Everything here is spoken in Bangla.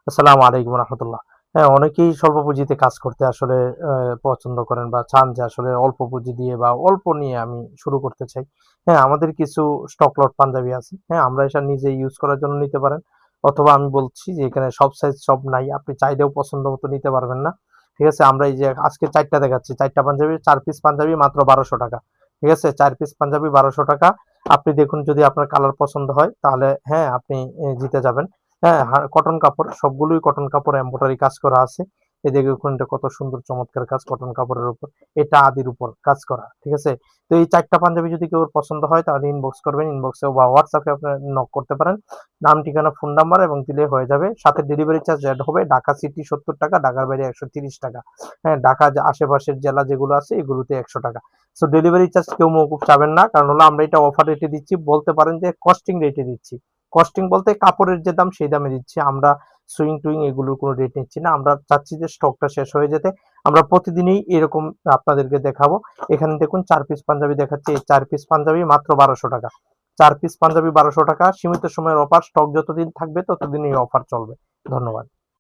আসসালামু আলাইকুম রাহমাতুল্লাহ। হ্যাঁ, অনেকেই স্বল্প পুঁজিতে কাজ করতে আসলে পছন্দ করেন বা চান যে আসলে অল্প পুঁজি দিয়ে বা অল্প নিয়ে আমি শুরু করতে চাই। হ্যাঁ, আমাদের কিছু স্টক লট পাঞ্জাবি আছে। হ্যাঁ, আমরা এটা নিজে ইউজ করার জন্য নিতে পারেন। অথবা আমি বলছি যে এখানে সব সাইজ সব নাই। আপনি চাইলেও পছন্দ মতো নিতে পারবেন না। ঠিক আছে? আমরা এই যে আজকে ৪ টা দেখাচ্ছি। ৪ টা পাঞ্জাবি ৪ পিস পাঞ্জাবি মাত্র ৳১২০০। ঠিক আছে? ৪ পিস পাঞ্জাবি ৳১২০০। আপনি দেখুন যদি আপনার কালার পছন্দ হয় তাহলে হ্যাঁ, আপনি জিতে যাবেন। হ্যাঁ, কটন কাপড়, সবগুলোই কটন কাপড় এমব্রয়ডারি কাজ করা আছে। এদিকে দেখুন কত সুন্দর চমৎকার কাজ কটন কাপড়ের উপর। এটা আদির উপর কাজ করা। ঠিক আছে? তো এই ৪ টা পাঞ্জাবি যদি কেউ পছন্দ হয় তাহলে ইনবক্স করবেন। ইনবক্সে বা WhatsApp এ আপনারা নক করতে পারেন। নাম, ঠিকানা, ফোন নাম্বার এবং দিলে হয়ে যাবে। সাথে ডেলিভারি চার্জ এড হবে। ঢাকা সিটি ৳৭০, ঢাকার বাইরে ৳১৩০। হ্যাঁ, ঢাকা যে আশেপাশের জেলা যেগুলো আছে এগুলোতে ৳১০০। সো ডেলিভারি চার্জ কেউ মওকুফ চাবেন না। কারণ হলো আমরা এটা অফার রেটে দিচ্ছি। বলতে পারেন যে কস্টিং রেটে দিচ্ছি। কস্টিং বলতে কাপড়ের যে দাম সেই দামে দিচ্ছি। আমরা সুইং টুইং এগুলোর কোনো রেট নিচ্ছি না। আমরা চাচ্ছি যে স্টকটা শেষ হয়ে যেতে। আমরা প্রতিদিনই এরকম আপনাদেরকে দেখাবো। এখানে দেখুন ৪ পিস পাঞ্জাবি দেখাচ্ছি। এই ৪ পিস পাঞ্জাবি মাত্র ৳১২০০। ৪ পিস পাঞ্জাবি ৳১২০০। সীমিত সময়ের অফার। স্টক যতদিন থাকবে ততদিন এই অফার চলবে। ধন্যবাদ।